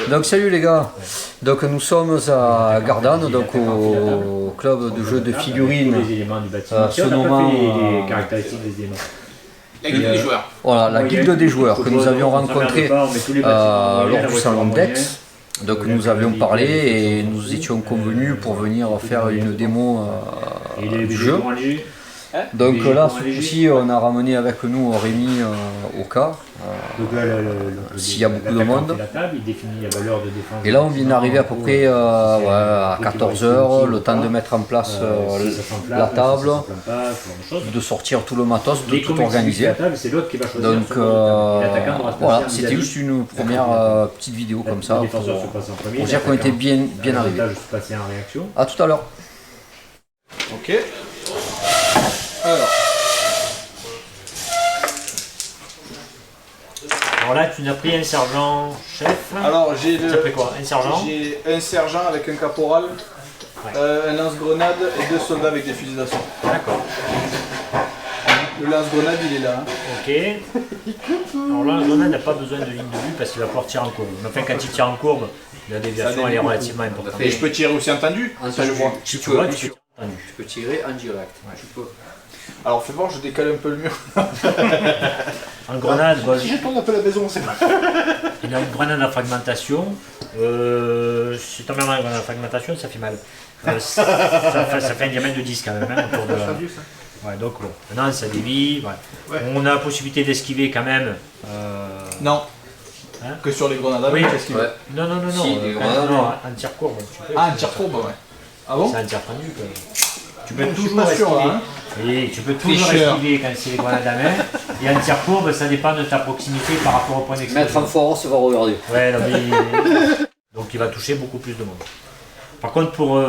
Donc salut les gars, donc nous sommes à Gardanne, donc au club de jeu de figurines, se nommant les caractéristiques des éléments. La guilde des joueurs. Voilà, la guilde des joueurs que nous avions rencontré lors du salon d'Aix. Donc nous avions parlé et nous étions convenus pour venir faire une démo du jeu. Donc là, ce coup-ci, on a ramené avec nous Rémi au cas, s'il y a beaucoup de monde. Et là, on vient d'arriver à peu près à 14 h, le temps de mettre en place la table, de sortir tout le matos, de tout organiser. Donc voilà, c'était juste une première petite vidéo comme ça pour dire qu'on était bien arrivé. A tout à l'heure. Ok. Alors là, tu n'as pris un sergent chef. Alors j'ai Tu as pris quoi? Un sergent? J'ai un sergent avec un caporal, un lance-grenade et 2 soldats avec des fusils d'assaut. D'accord. Le lance-grenade il est là. Ok. Alors là, le grenade n'a pas besoin de ligne de vue parce qu'il va pouvoir tirer en courbe. Mais enfin, quand il tire en courbe, la déviation elle est relativement importante. Et je peux tirer aussi en tendu. Ça je vois. Tu peux tirer en direct. Tu peux. Alors fais voir, je décale un peu le mur. En grenade, Si je tourne un peu la maison, c'est pas. il a une grenade à fragmentation. Si tu emmènes une grenade à fragmentation, ça fait mal. Ça fait un diamètre de 10 quand même. Hein, autour de la... Ouais, donc bon, maintenant ça dévie. Ouais. Ouais. On a la possibilité d'esquiver quand même. Non. Hein, que sur les grenades. Oui. Ouais. Non. Si, un tir courbe. Un tir courbe, ouais. Ah bon? C'est un tir tendu. Tu peux je toujours suis pas sûr, esquiver. hein. Oui, tu peux toujours esquiver quand c'est les grenades à main. Et un tir courbe, ça dépend de ta proximité par rapport au point d'explosion. Mettre en force, va regarder. Ouais, non, mais... Donc il va toucher beaucoup plus de monde. Par contre, pour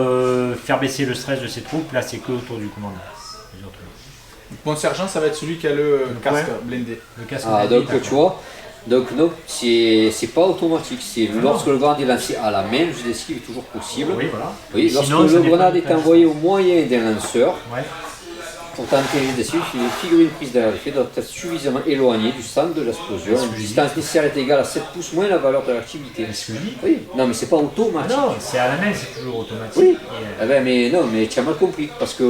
faire baisser le stress de ses troupes, là c'est que autour du commandant. Mon sergent, ça va être celui qui a le casque blindé. Le casque blindé, donc tu vois, donc non, c'est pas automatique, c'est lorsque le grenade est lancé à la main, le jet d'esquive est toujours possible. Oui, voilà. Oui, lorsque le grenade est envoyé au moyen d'un lanceur, pour tenter un jet d'esquive, il figure une prise derrière l'effet doit être suffisamment éloigné du centre de l'explosion. La distance nécessaire est égale à 7 pouces moins la valeur de l'activité. Oui, non mais c'est pas automatique. Non, c'est à la main, c'est toujours automatique. Oui, mais non, mais tu as mal compris, parce que...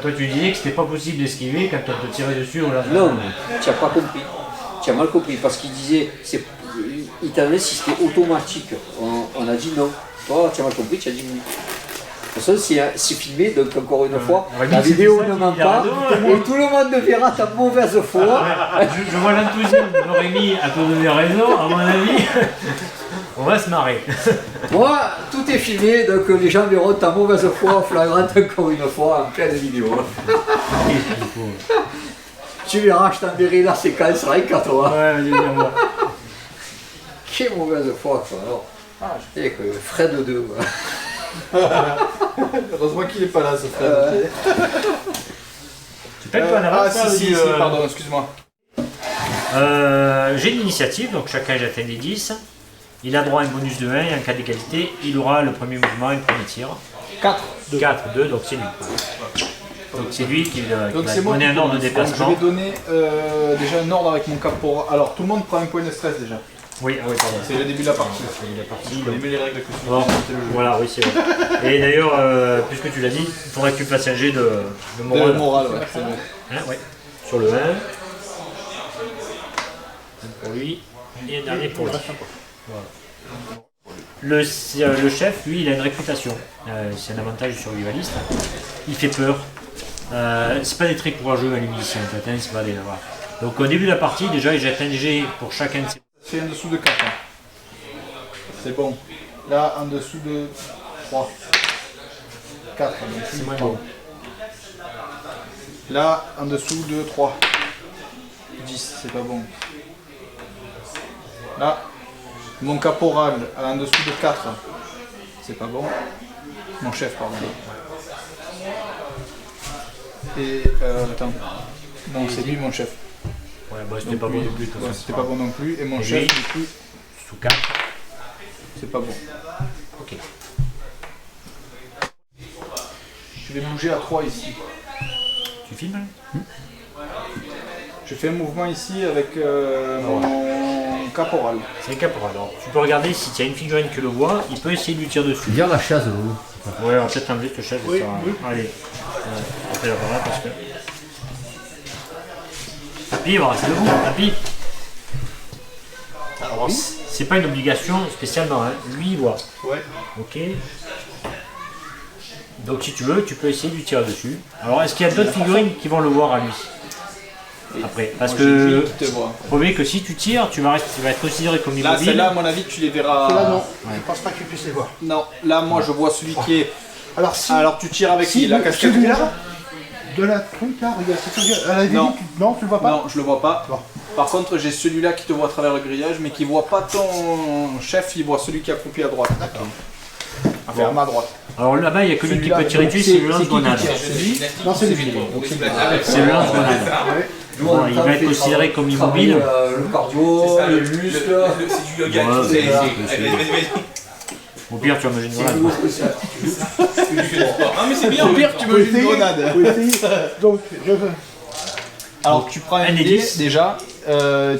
toi tu disais que c'était pas possible d'esquiver quand on te tirait dessus ou là. Non, tu n'as pas compris. Tu as mal compris parce qu'il disait, il t'a donné si c'était automatique. On a dit non. Toi, tu as mal compris, tu as dit oui. De toute façon, c'est filmé, donc encore une fois, la vidéo ne ment pas et tout le monde verra ta mauvaise foi. Je vois l'enthousiasme de Rémi à te donner raison, à mon avis, on va se marrer. Moi, tout est filmé, donc les gens verront ta mauvaise foi flagrante encore une fois en pleine vidéo. Tu verras, je t'enverrai la séquence rien qu'à toi. Ouais, vas-y, dis-moi. Quelle mauvaise foi, quoi. Alors, je sais que Fred 2. Heureusement qu'il n'est pas là, ce Fred. Tu peux pas en avance, si, pardon, excuse-moi. J'ai une initiative, donc chacun jette un des 10. Il a droit à un bonus de 1 et en cas d'égalité, il aura le premier mouvement et le premier tir. 4, 2, donc c'est lui. Donc c'est lui qui va donner un ordre de déplacement. Je vais donner déjà un ordre avec mon caporal. Alors tout le monde prend un point de stress déjà. Oui, pardon. C'est le début de la partie. Je connais mieux les règles que tu bon, voilà, oui, c'est vrai. Et d'ailleurs, puisque tu l'as dit, il faudrait que tu fasses un jet de morale. De morale, ouais, c'est vrai. Hein, ouais. Sur le 1. Un pour lui, et un dernier pour lui. Voilà. Le chef, lui, il a une réputation. C'est un avantage survivaliste. Il fait peur. C'est pas des très courageux à l'émission, en fait, c'est pas des... Voilà. Donc au début de la partie, déjà, il jette un jet pour chacun de ses... C'est en dessous de 4. Hein. C'est bon. Là, en dessous de 3. 4. C'est moins bon. Là, en dessous de 3. 10, c'est pas bon. Là, mon caporal, en dessous de 4. C'est pas bon. Mon chef, pardon. Et, attends. Non, c'est lui mon chef. Ouais, bah c'était pas bon non plus. C'était pas bon non plus. Et mon chef, du coup, sous 4. C'est pas bon. Ok. Je vais bouger à 3 ici. Tu filmes Je fais un mouvement ici avec mon caporal. C'est un caporal. Alors, tu peux regarder si tu as une figurine qui le voit, il peut essayer de lui tirer dessus. Bien la chasse, vous. Ouais, on va peut-être enlever cette chaise. Oui, ça... oui. Allez, on fait la par là parce que. Tapis, voilà, c'est debout, tapis. Alors, c'est pas une obligation spécialement, hein. Lui il voit. Ouais. Ok. Donc si tu veux, tu peux essayer de lui tirer dessus. Alors est-ce qu'il y a d'autres figurines qui vont le voir à lui après? Parce Moi, j'ai une que fille qui te voit. faut bien que si tu tires, tu vas être considéré comme Là, immobile. celle-là, à mon avis, tu les verras. Là, non. Je pense pas que tu puisses les voir. Non, là, moi, je vois celui qui est. Alors, si. Alors, tu tires avec qui? La casquette celui-là, rouge? de la truc là, regarde, c'est celui à la limite, Non. non, tu le vois pas? Non, je le vois pas. Bon. Par contre, j'ai celui-là qui te voit à travers le grillage, mais qui voit pas ton chef, il voit celui qui est accroupi à droite. D'accord. Enfin, à ma droite. Alors là-bas, il n'y a que lui qui Celui-là, peut tirer dessus, c'est le lance-grenade. Non, c'est lui. C'est le lance-grenade. Bon, il va être considéré comme immobile. Le cardio, les muscles. C'est du yoga, Ouais, tu sais. voilà. Vas-y. Au pire, tu vas manger une grenade. Non, mais c'est bien. Au pire, tu veux une grenade. Faut essayer. Donc, je veux. Alors, tu prends un Un dé des 10. déjà,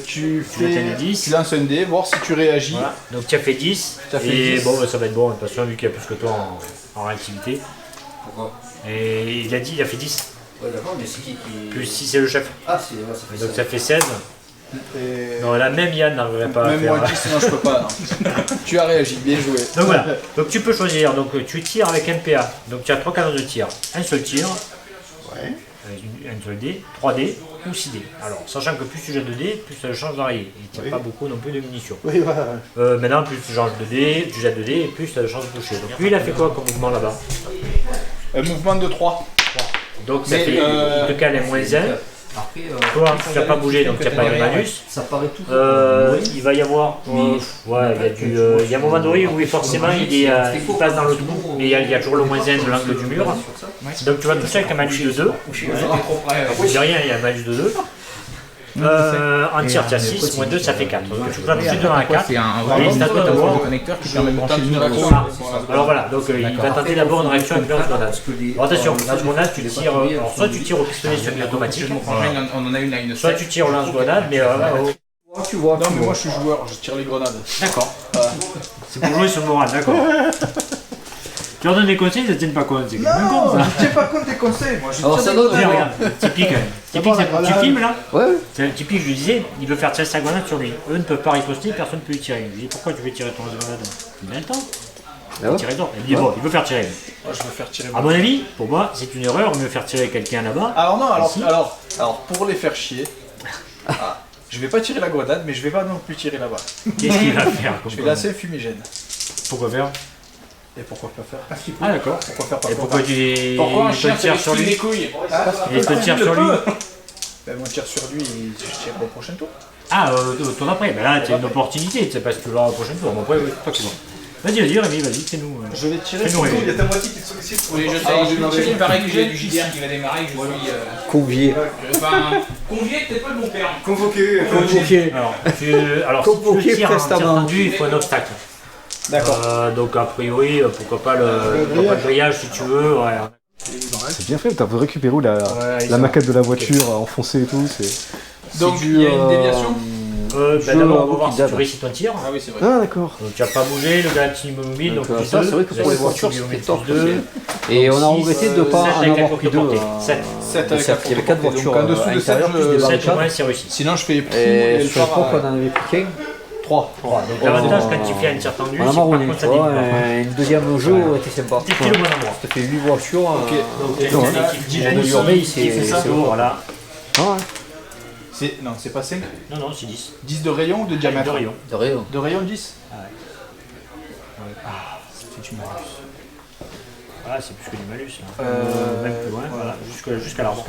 tu jettes fais. un des 10. Tu lances un dé, voir si tu réagis. Voilà. Donc tu as fait 10. T'as fait et 10. bon, bah, ça va être bon, de toute façon, vu qu'il y a plus que toi en réactivité. Pourquoi? Et il a dit, il a fait 10. Ouais, d'accord, mais c'est qui Plus 6, c'est le chef. Ah, c'est. Ouais, ça fait Donc ça. ça fait 16. Et- Non, là, même Yann n'arriverait pas à Même faire. moi 10, non, je peux pas. Non. Tu as réagi, bien joué. Donc voilà, donc tu peux choisir, donc tu tires avec un PA, donc tu as 3 canons de tir, un seul tir, Ouais. un seul dé, 3 dés ou 6 dés. Alors, sachant que plus tu jettes de dés, plus ça a le chance varier, il ne tire Oui. pas beaucoup non plus de munitions. Oui, voilà. Maintenant, plus tu changes de dés, tu jettes de dés, et plus tu as de chance de toucher. Donc lui, il a fait quoi comme mouvement là-bas? Un mouvement de 3. Donc ça Mais, fait, il te cale un moins 1. Après, Toi, tu n'as pas bougé, donc tu n'as pas de malus. ça paraît tout. Il va y avoir, ouais, il y a un moment donné où forcément il passe dans le trou, mais il y a toujours le moins 1 de l'angle du mur. Donc tu vas toucher avec un malus de 2. Je dis rien, il y a un malus de 2. En tir, tu as 6, moins 2, ça fait 4. Donc tu vas toucher devant la 4. C'est un Et c'est à toi de voir. connecteur qui permet de brancher le la micro. Alors voilà, donc il va tenter d'abord une réaction avec lance-grenade. Alors attention, lance-grenade, tu tires, alors soit tu tires au pistolet semi-automatique, Mon frangin, on en a une à une soit tu tires au lance-grenade, mais Tu vois, Non, mais moi je suis joueur, je tire les grenades. d'accord. C'est pour jouer sur le moral, d'accord. Tu leur donnes des conseils, ils ne tiennent pas compte, c'est quand même con ça. je tiens pas compte des conseils, moi je Alors ça donne. Tiens, regarde, typique, typique, tu filmes là. Ouais, ouais. C'est typique, je lui disais, il veut faire tirer sa grenade sur lui. Eux ne peuvent pas riposter, personne ne peut lui tirer. Je lui dis, pourquoi tu veux tirer ton grenade? Il a le temps. Ah ouais. Tirer toi. Il me dit, bon, il veut faire tirer. Moi je veux faire tirer. À mon avis, pour moi, c'est une erreur, mieux faire tirer quelqu'un là-bas. Alors non, Ici. alors pour les faire chier, je vais pas tirer la grenade, mais je vais pas non plus tirer là-bas. Qu'est-ce qu'il va faire comme Je vais ça? lancer un fumigène. Pourquoi faire? Et pourquoi pas faire? Ah d'accord. Pourquoi faire pas Et pourquoi tu Pourquoi un il te chien tire sur lui? couilles? Il te tire sur lui. Ben moi je tire sur lui, je tire au prochain tour. Ah, tour d'après. Ben là, tu as une opportunité, tu sais pas ce que tu l'auras au prochain tour. Bon, après, oui, toi qui vois. Vas-y, Rémi, vas-y, fais-nous. Je vais tirer Fais-nous sur lui. rêver. ta moitié qui te sollicite. Oui, je Alors, je sais. vais tirer Il paraît sur que j'ai lui. du JDR qui va démarrer, que je suis. Convié. Enfin, convié, peut-être pas le bon terme. Convoqué. Alors, si tu le tires en tir tendu, il faut un obstacle. D'accord. Donc, a priori, pourquoi pas le grillage si tu veux. Ouais. C'est bien fait, t'as récupéré où la ils ont- maquette de la voiture enfoncée et tout, c'est... Donc il y a une déviation. Ben d'abord, on va voir si tu réussis ton tir. Ah oui c'est vrai. Ah d'accord. Donc, tu n'as pas bougé, le gars est immobile, donc plus ça, deux. c'est vrai que pour les voitures, c'était top. deux. Et on a Six, regretté de ne pas sept en avec la avoir pris courte deux. portée. 7. 7 avec Il y avait 4 voitures Donc en dessous à de 7, l'intérieur, plus des 7 au barricades. moins, c'est réussi. Sinon je fais prou Et et le sur le phare. pont, on en avait pris qu'un. 3. Donc l'avantage quand tu fais un tir tendu, On a c'est que par marronné, contre tu ça vois. débute. Une deuxième jeu aurait été sympa. T'es pile au bon endroit. Ça fait 8 voitures. Ok. Donc Et t'as donc une là, équipe 10 qui on joue, surveille, qui fait c'est ça, bon. voilà. Ah ouais. C'est non, c'est pas 5. Non, non, c'est 10. 10 de rayon ou de diamètre? De rayon. De rien. De rayon 10. Ça fait du malus. Voilà, c'est plus que du malus. Hein. Même plus loin, voilà, jusqu'à l'arbre.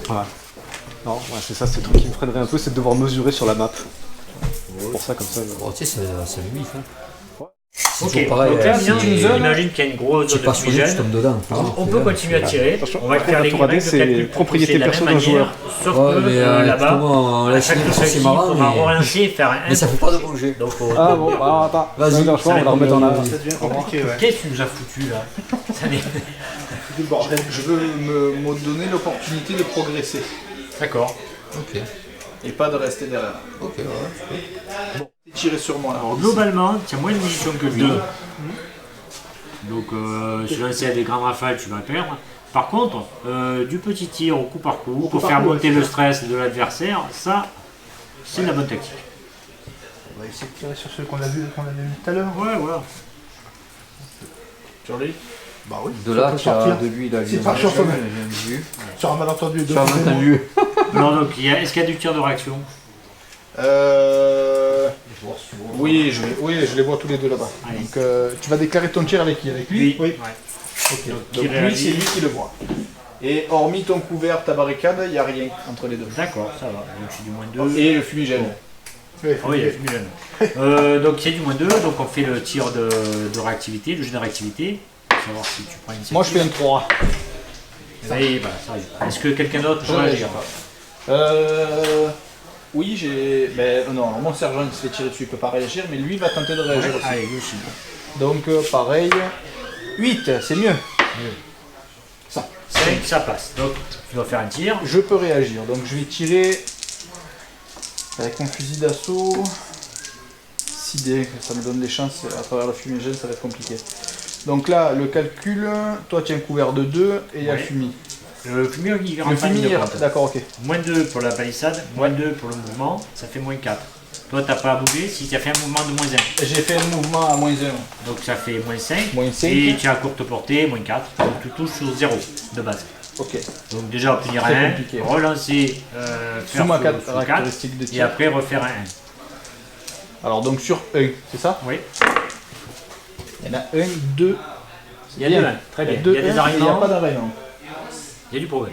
Non, ouais, c'est ça, c'est le truc qui me freinerait un peu, c'est de devoir mesurer sur la map. C'est pour ça, comme ça... Bon, tu sais, c'est limite. C'est Ok, toujours pareil. donc là, Si bien, tu imagine qu'il y a une grosse tu zone de passes sur lui, tu fumigène. tombes dedans. On peut continuer à tirer. On va faire les la 3D, règles de c'est calcul pour propriété toucher de la perso même d'un joueur. manière, sauf Ouais, que mais là-bas, justement, à là, chaque c'est réussite, marrant, on va mais... relancer, faire un. mais ça fait pas de bouger. Donc, Ah bon, bah attends, Vas-y. on va la remettre en avant. Ça devient compliqué, ouais. Qu'est-ce que tu nous as foutu là? Ça n'est- Du bordel. Je veux me donner l'opportunité de progresser D'accord. Ok. et pas de rester derrière. Ok, ouais. Bon, t'es Tirer sur moi là. Alors globalement, tu as moins de munitions que lui. Donc si tu as des grandes rafales, tu vas perdre. Par contre, du petit tir au coup par coup, pour faire monter le stress de l'adversaire, ça, c'est de la bonne tactique. On va essayer de tirer sur ceux qu'on a vu tout à l'heure. Ouais, voilà. Sur lui. Bah oui. De là, peut tu as sortir. de lui, il a C'est pas sur soi-même. vu. Sur un malentendu. Tu as entendu. Non, donc est-ce qu'il y a du tir de réaction? Oui, je les vois tous les deux là-bas. Allez. Donc tu vas déclarer ton tir avec qui? Avec lui? Oui. Ok. Donc, Donc qui lui, réagit. c'est lui qui le voit. Et hormis ton couvert, ta barricade, il n'y a rien entre les deux. D'accord, ça va. Donc c'est du moins 2. Et le fumigène. Ah oui, il y a fumigène. Donc c'est du moins 2, donc on fait le tir de réactivité, le jeu de réactivité. Pour savoir si tu prends une Moi je fais un 3. Oui, bah, ça arrive. Est-ce que quelqu'un d'autre peut réagir? Oui, j'ai. Ben non, mon sergent il se fait tirer dessus, il peut pas réagir, mais lui va tenter de réagir aussi. Allez, lui aussi. Donc pareil. 8, c'est mieux. 5, ça passe. Donc tu dois faire un tir. Je peux réagir, donc je vais tirer avec mon fusil d'assaut. 6 dés, ça me donne des chances à travers le fumigène, ça va être compliqué. Donc là, le calcul, toi tu as un couvert de 2 et il y a le fumier. Le fumier, il Le rentre pas en ligne fumier, de compte. d'accord, ok. Moins 2 pour la palissade, moins 2 pour le mouvement, ça fait moins 4. Toi, t'as pas à bouger si tu as fait un mouvement de moins 1. J'ai fait un mouvement à moins 1. Donc ça fait moins 5. Moins 5. Et tu as à courte portée, moins 4. Donc tu touches sur 0 de base. Ok. Donc déjà obtenir Très un, compliqué. relancer, Sous ma sous 4, caractéristique de et tir. après refaire un 1. Alors donc sur 1, c'est ça? Oui. Il y en a 1, 2. Il y a des 1, très bien. Il y a des Il n'y a arrivants, pas d'arrivant. il y a du progrès.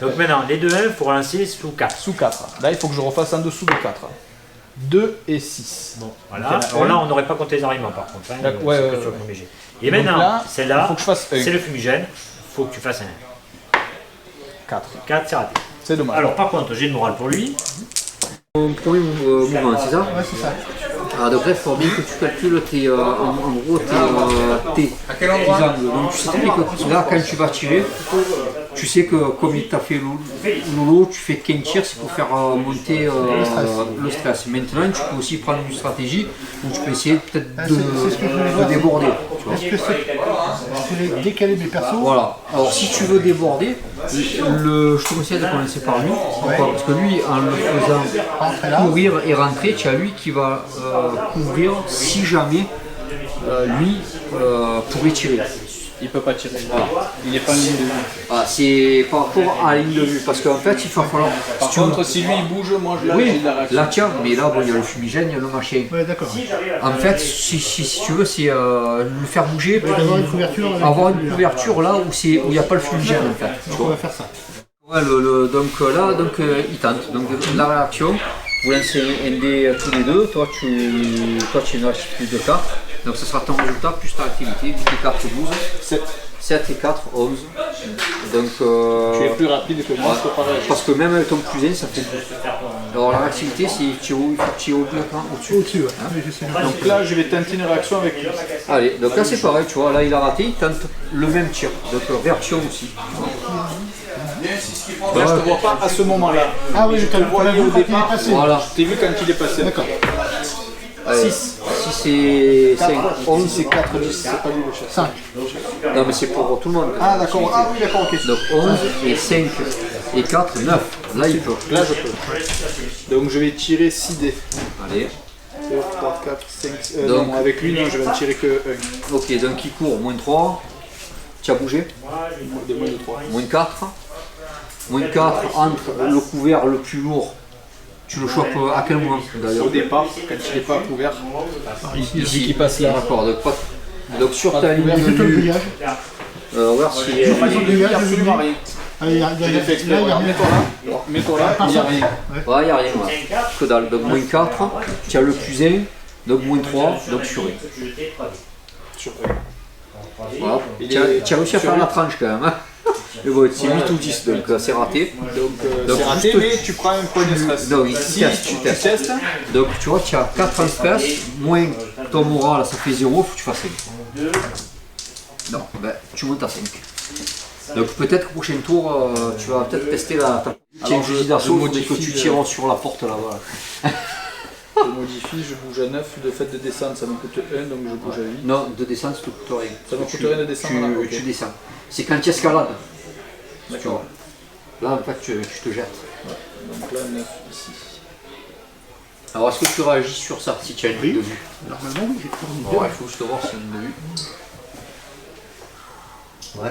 Donc maintenant, les 2 1, il faut relancer sous 4. Sous 4. Là, il faut que je refasse en dessous de 4. 2 et 6. Bon, Donc, voilà. il y en a Alors un. là, on n'aurait pas compté les arrivants par contre. Hein, D'accord, c'est ouais, que ouais, sur le ouais. premier jet. Et Donc maintenant, là, il celle-là, faut que je fasse 1. c'est le fumigène. Il faut que tu fasses un 4. 4, c'est raté. C'est dommage. Alors par contre, j'ai de morale pour lui. Ton premier mouvement, c'est ça? Ouais, c'est ça. Ah, donc là, il faut bien que tu calcules tes, en gros tes À quel endroit? angles. Donc tu sais très bien que là, quand tu vas tirer, tu sais que comme il t'a fait Lolo, tu fais qu'un tir, c'est pour faire monter le stress. Maintenant, tu peux aussi prendre une stratégie où tu peux essayer peut-être c'est ce que je voulais voir. de déborder. Tu vois. Est-ce que c'est décaler mes persos? Voilà. Alors si tu veux déborder, je te conseille de commencer par lui. Pourquoi? Parce que lui, en le faisant Rentrer là. courir et rentrer, tu as lui qui va couvrir si jamais lui pourrait tirer. Il peut pas tirer. Il est pas en ligne de vue. Ah, c'est par rapport à la ligne de vue, parce qu'en fait, il va falloir. Par si tu contre, veux- si lui il bouge, moi je oui, j'ai de la réaction. là tiens, mais là bon, il y a le fumigène, il y a le machin. Ouais, d'accord. En fait, si tu veux, c'est le faire bouger pour Avoir une couverture avec avoir une couverture là où il n'y a pas le fumigène en fait. tu Donc on vois. va faire ça. Ouais, donc là, il tente. Donc la réaction, vous lancez un dé tous les deux. Toi, tu as une activité de 4. Donc ce sera ton résultat plus ta activité. Donc 4, 12. 7 et 4, 11. Donc, Tu es plus rapide que moi, je peux pas réagir. parce que même avec ton plus 1, ça fait 12. Alors la réactivité, c'est tu il faut que tu es au-dessus. Au-dessus, ouais. Oui, je sais bien. Donc là, je vais tenter une réaction avec lui. Allez, donc là c'est pareil, tu vois, là il a raté, il tente le même tir. Donc réaction aussi. Là, je te vois pas à ce moment-là. Ah oui, je te je le voyais au départ. passé. Voilà. Je t'ai vu quand il est passé. D'accord. 6 et 5, 11. C'est 4, 10, c'est pas lui le chef. 5. Non mais c'est pour tout le monde. Ah d'accord. Ah oui, d'accord, ok. Donc 11 et 5 et 4, 9. Là il peut. Là, je peux. Donc je vais tirer 6 dés. Allez. 2, 3, 4, 5. Donc- Non, avec lui, non, je vais en tirer que 1. Ok, donc il court, moins 3. Tu as bougé. Des moins de 3. Moins 4. Moins 4 entre le couvert le plus lourd. Tu le chopes à quel moment d'ailleurs? Au départ, quand il n'est pas couvert, Ici qui passe là. D'accord, donc sur ta ligne C'est de toi le vue, grillage. regarde si il n'y a absolument rien. Ah, il y a J'ai fait exprès, là, il y a regarde, rien. mets-toi là, il n'y a rien. ouais, il n'y a rien. Ouais. Que dalle. Donc moins 4, tu as le plus 1, donc moins 3, donc sur 1. Sur Voilà. Tu as réussi à faire la tranche quand même. Hein. Mais bon, c'est 8 ou 10, donc c'est raté. Donc c'est raté, juste- mais tu prends un point de stress. Non, il Si teste, tu tu testes. testes, Donc tu vois, tu as 4 en stress, moins ton moral, ça fait 0, il faut que tu fasses 5. Non, ben tu montes à 5. Donc peut-être qu'au prochain tour, tu vas peut-être tester la... Tiens, fusil d'assaut, il faut que tu tires sur la porte là, voilà. modifie, je bouge à 9, de fait de descendre ça me coûte 1, donc je bouge à 8. Non, de descendre, ça te coûte rien. Ça me coûte rien de descendre là, ok. Tu descends. C'est quand tu escalades. D'accord. Là, en fait, tu te jettes. Donc là, 9 ici. Alors, est-ce que tu réagis sur ça si tu as une Oui. de vue? Normalement, oui, j'ai toujours une Ouais, il faut juste voir si une de vue. Ouais.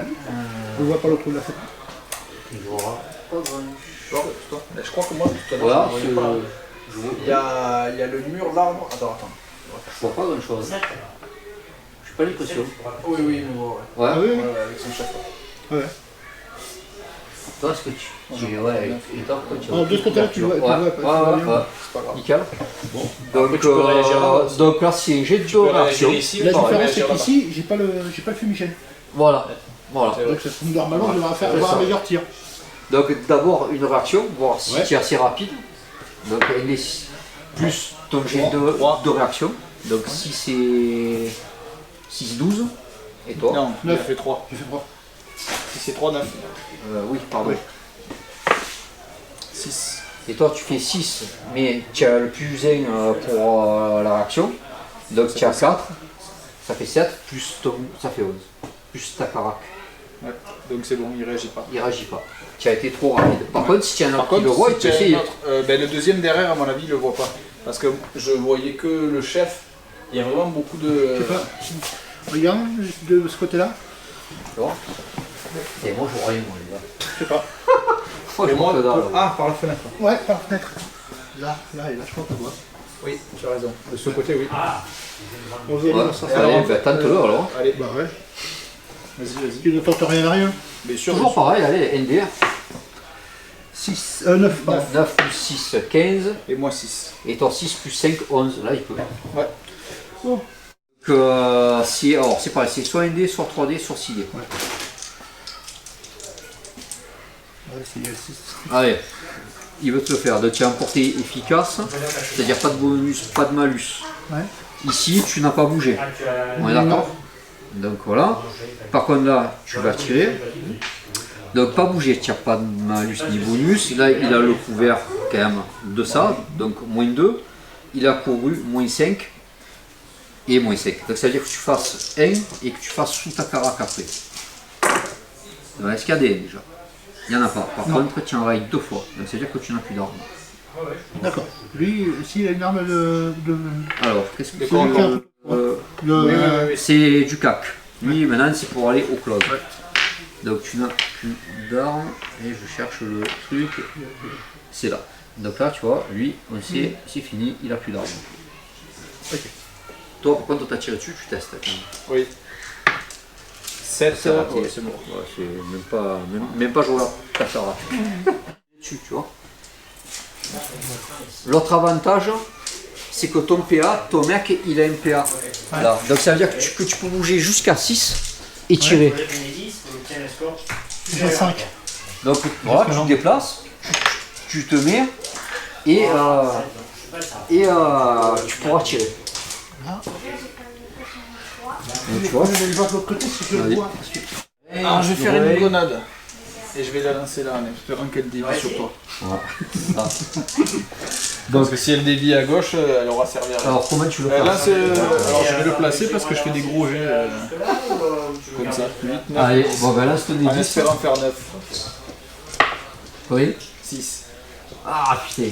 On voit pas l'autre bout de la fenêtre. Il y aura pas grand. Je crois que moi, tout à l'heure, Voilà, je voyais pas. je vois, Il y a le mur, l'arbre. Attends. je vois pas grand chose. J'ai pas l'impression. Oui, oui, mais bon, ouais. Ouais. Ah oui, oui. Ouais, avec son chapeau. Ouais. Toi, est-ce que tu. Ouais, et toi, quoi, tu Alors, de ce côté-là, tu vois. Ouais, tu vois ouais, pas, tu vois ouais. C'est pas grave. Nickel. Après, tu peux réagir là-bas aussi. Donc là, c'est un jet de réaction. ici, La mais différence, réagir c'est là-bas. qu'ici, j'ai pas le fumigène. Voilà. Voilà. C'est vrai. Donc, normalement, on devrait C'est avoir ça. un meilleur tir. Donc d'abord une réaction, voir si Ouais. tu es assez rapide. Donc elle est plus ton jet de réaction. Donc si c'est 6-12. Et toi? Non, il a 9. fait 3. J'ai fait 3. Si c'est 3, 9. Oui, pardon. Oui. 6. Et toi tu fais 6, mais tu as le plus 1 pour la réaction. Donc tu as 4, ça fait 7, plus ton, ça fait 11. Plus ta carac. Ouais. Donc c'est bon, il réagit pas. Il réagit pas. Tu as été trop rapide. Par contre, si tu as un Par autre qui le contre, voit, si il tu peut as essayer. un autre, le deuxième derrière, à mon avis, il le voit pas. Parce que je voyais que le chef. Il y a vraiment beaucoup de. Je sais pas. Regarde, de ce côté-là. Tu vois. Et moi je vois rien, moi, les gars. Je sais pas. Moi, je Et moi, vois que dalle. ah, par la fenêtre. Ouais, par la fenêtre. Là, et là, je crois qu'on voit. Oui, tu as raison. De ce côté, oui. On va y aller Ouais. dans ce sens. Allez, bah, tente-le alors. Allez, Bah ouais. vas-y. Tu ne tentes rien à rien. Mais sûr. Toujours pareil, allez, NDR. 6, 9, pardon. 9 plus 6, 15. Et moi 6. Et toi 6 plus 5, 11. Là, il peut. Ouais. Donc, c'est pareil, c'est soit ND, soit 3D, soit 6D. Ouais, c'est 6. Allez, il veut te le faire. Donc, tu as un portée efficace, c'est-à-dire pas de bonus, pas de malus. Ouais. Ici, tu n'as pas bougé. On est d'accord? Donc voilà. Par contre, là, tu vas tirer. Donc, pas bouger, tu n'as pas de malus ni bonus. Là, il a le couvert quand même de ça, donc moins 2. Il a couru moins 5 et moins 5. Donc, ça veut dire que tu fasses 1 et que tu fasses sous ta carac après. Donc, est-ce qu'il y a des 1 déjà? Il n'y en a pas. Par contre, tu enrailles 2 fois. Donc, ça veut dire que tu n'as plus d'armes. D'accord. Lui, s'il a une arme de. Alors, qu'est-ce que Celui qui a- le- c'est du CAC. Lui, maintenant, c'est pour aller au close. Donc, tu n'as plus d'armes. Et je cherche le truc. C'est là. Donc là, tu vois, lui, on sait, c'est fini, il a plus d'armes. Ok. Toi, par contre, t'as tiré dessus, tu testes. Quand même. Oui. 7, C'est raté. ouais, c'est bon. Ouais, c'est même pas jouer la faire dessus, tu vois. L'autre avantage, c'est que ton PA, ton mec, il a un PA. Là. Donc ça veut dire que tu peux bouger jusqu'à 6 et tirer. J'ai 5. Donc voilà, tu te déplaces, tu te mets et tu pourras tirer. Donc, tu vois. Je vais le voir de l'autre côté si je le Allez. vois. Alors je vais faire une grenade. Et je vais la lancer là en espérant qu'elle dévie sur toi. Voilà. Parce que si elle dévie à gauche, elle aura servi à rien. Alors comment tu le fais? Là, alors je vais le placer parce que je fais des gros jets comme ça. 8, 9, Allez, bon ben là je te dis en 10. espérant faire 9. Oui. 6. Ah putain.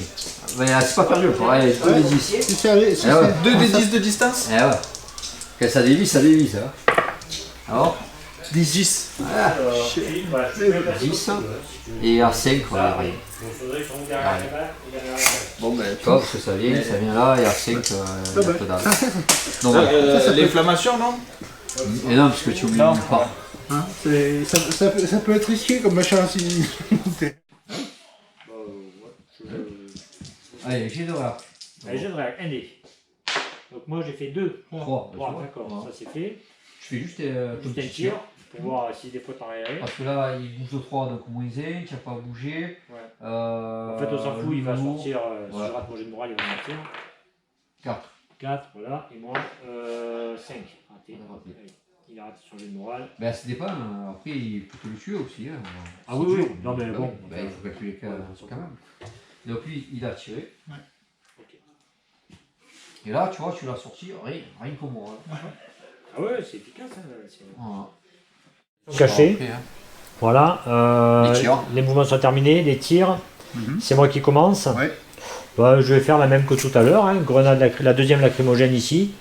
Mais c'est pas perdu. Allez, je te dis 10. Si c'est allé, si Eh ouais. 2 des 10 de distance. Eh ouais. Quand ça dévie, ça dévie ça. Alors 10. 10 et à 5 on va rien. Bon ben, Tu vois, parce que ça vient là et à 5 il y a que dalle. Non, ouais. l'inflammation, non? Et non, parce que tu oublies Non. une part. Hein, ça peut être risqué comme machin si. Allez, j'ai de là. Allez, je réac, ND. Donc moi j'ai fait 2. 3. D'accord, ça c'est fait. Je fais juste ton Juste un petit tir tir. pour voir si des fois t'en réagis. Parce que là, il bouge de 3, donc moins 1, tu n'as pas bougé. Ouais. En fait, on s'en fout, il va lourd. sortir. Si Ouais. je rate mon jet de morale, il va me sortir. 4. 4, voilà. Et moi, 5. Raté. Il a raté son jet de morale. Ben, ça dépend. Après, il peut te le tuer aussi. Hein. Ah oui, oui. Non, mais bon. Ben, il faut calculer quand même. Donc lui, il a tiré. Ok. Et là, tu vois, tu l'as sorti, rien que moi. Hein. Ah ouais, c'est efficace. Voilà. Caché. Après, hein. Voilà. Les tirs. Les mouvements sont terminés, les tirs. C'est moi qui commence. Ouais. Bah, je vais faire la même que tout à l'heure. Hein. Grenade, la deuxième lacrymogène ici.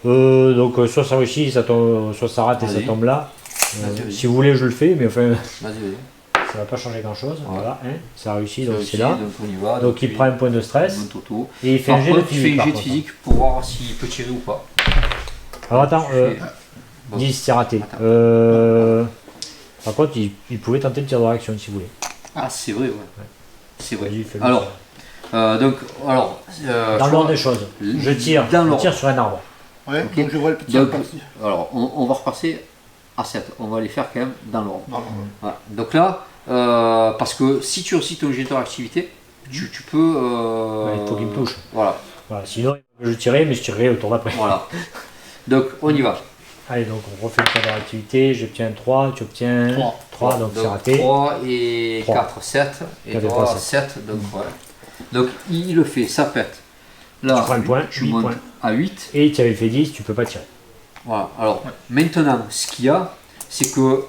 Donc soit ça réussit, ça tombe, soit ça rate et ça Vas-y. tombe là. Vas-y. Si vous voulez, je le fais, mais enfin, Vas-y, vas-y. ça va pas changer grand chose. Ouais. Voilà, hein. Ça réussit, Ça donc aussi, c'est là. Donc on y va. Donc il prend un point de stress Mon toto. et il fait Par un jet de contre, tu fais physique. un par jet de contre. physique pour voir s'il peut tirer ou pas. Alors attends, Bon. 10 c'est raté. Attends. Par contre, il pouvait tenter le tir de réaction si vous voulez. Ah, c'est vrai, ouais. C'est vrai. Vas-y, fais-le. Alors, donc, Dans tu l'ordre vois, des choses, je tire sur un arbre. Ouais, Ok. donc je vois le petit Donc, parti. alors, on va repasser à 7. On va les faire quand même dans l'ordre. Voilà. Donc là, parce que si tu réussis ton jet de réactivité, tu peux. Ouais, il faut qu'il me touche. Voilà. Voilà, sinon, je tirerai, mais je tirerai au tour d'après. Voilà. Donc, on y va. Allez, donc on refait le tir de réactivité. J'obtiens 3, tu obtiens 3, donc c'est raté. 3 et 3. 4, 7. Et 4 et 3, 3, 7. Donc, voilà. Donc, il le fait, ça pète. Là, Tu prends un point, tu 8 montes points. à 8. Et tu avais fait 10, tu peux pas tirer. Voilà. Alors, maintenant, ce qu'il y a, c'est que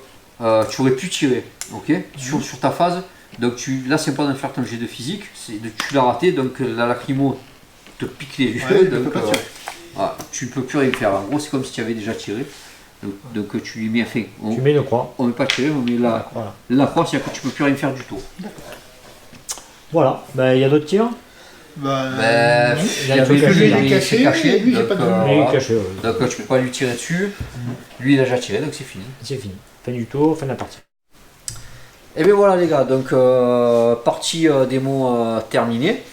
tu aurais pu tirer, ok, sur ta phase. Donc, là, c'est pas de faire ton jet de physique, tu l'as raté, donc la lacrymo te pique les yeux. Ouais, donc, tu peux pas tirer. voilà, tu peux plus rien faire. En gros, c'est comme si tu avais déjà tiré. Donc tu lui mets, enfin, Tu mets une croix. on ne met pas tirer, on met la croix, c'est-à-dire que tu peux plus rien faire du tout. Voilà, ben, il y a d'autres tirs. Bah, Ben, non. il y avait caché, lui, il est il caché, s'est caché, et lui, j'ai donc, pas de Mais il est voilà. caché, ouais. Donc tu peux pas lui tirer dessus. Lui, il a déjà tiré, donc c'est fini. C'est fini. Fin du tour, fin de la partie. Et bien voilà les gars, donc partie démo terminée.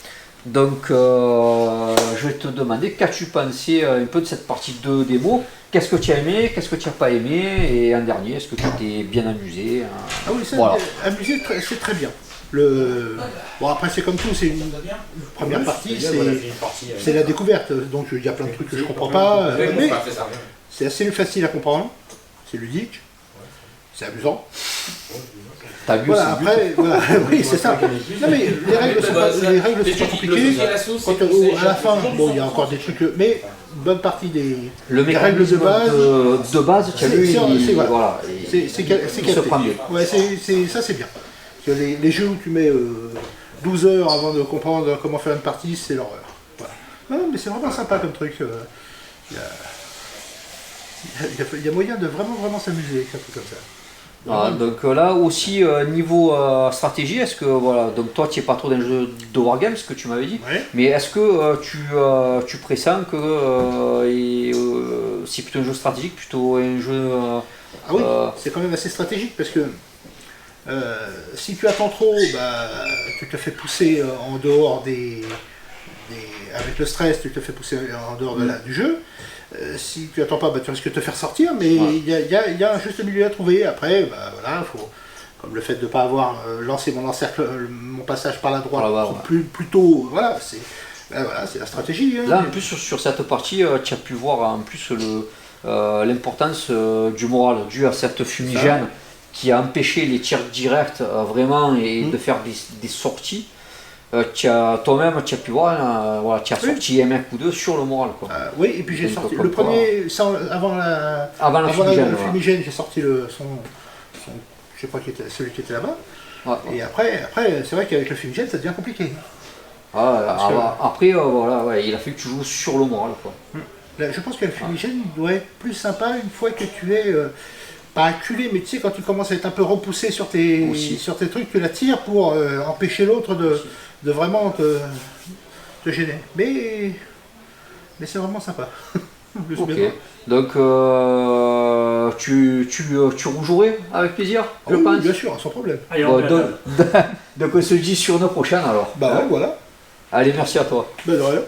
Donc je vais te demander, qu'as-tu pensé un peu de cette partie de démo? Qu'est-ce que tu as aimé, qu'est-ce que tu n'as pas aimé? Et en dernier, est-ce que tu t'es bien amusé? Ah oui, ça, Voilà. amusé, c'est très bien. Bon, après, c'est comme tout, c'est une première partie, c'est la découverte. Donc, il y a plein de trucs que je comprends pas. Mais c'est assez facile à comprendre. C'est ludique. C'est amusant. T'as vu Voilà, c'est le but. après, voilà, oui, c'est ça. Non, mais les règles sont pas compliquées. Quand, à la fin, bon, il y a encore des trucs, mais une bonne partie des Le les règles mécanisme de base, de base, tu as vu, voilà, c'est il se prend bien. Ouais, ça c'est bien. Parce que les jeux où tu mets 12 heures avant de comprendre comment faire une partie, c'est l'horreur. Voilà. Non, mais c'est vraiment sympa comme truc. Il y a moyen de vraiment s'amuser avec un truc comme ça. Ah, donc là aussi niveau stratégie, est-ce que voilà, donc toi tu es pas trop dans le jeu de wargame, ce que tu m'avais dit, Ouais. mais est-ce que tu pressens que c'est plutôt un jeu stratégique, plutôt un jeu Ah oui, c'est quand même assez stratégique parce que si tu attends trop, bah, tu te fais pousser en dehors avec le stress, tu te fais pousser en dehors du jeu. Si tu attends pas, bah, tu risques de te faire sortir, mais il y a un juste milieu à trouver. Après, bah, voilà, faut, comme le fait de ne pas avoir lancé mon encercle, mon passage par la droite, plutôt, voilà, c'est la stratégie. Hein. Là, en plus sur cette partie, tu as pu voir en plus l'importance du moral dû à cette fumigène qui a empêché les tirs directs vraiment et de faire des sorties. Toi-même, tu as pu voir, voilà, tu as sorti un mec ou deux sur le moral. Quoi. Oui, et puis j'ai sorti le premier, avant la fumigène, j'ai sorti je sais pas qui était celui qui était là-bas. Ouais. Et après c'est vrai qu'avec le fumigène, ça devient compliqué. Après, voilà, ouais, il a fallu que tu joues sur le moral. Quoi. Là, je pense que le fumigène doit être plus sympa une fois que tu es pas acculé, mais tu sais, quand tu commences à être un peu repoussé sur tes trucs, tu la tires pour empêcher l'autre de vraiment te gêner. Mais c'est vraiment sympa. Ok. Donc tu rejouerais avec plaisir, je pense. Bien sûr, sans problème. Allez, donc on se dit sur une prochaine alors. Bah ouais, voilà. Allez, merci à toi. Bah de rien.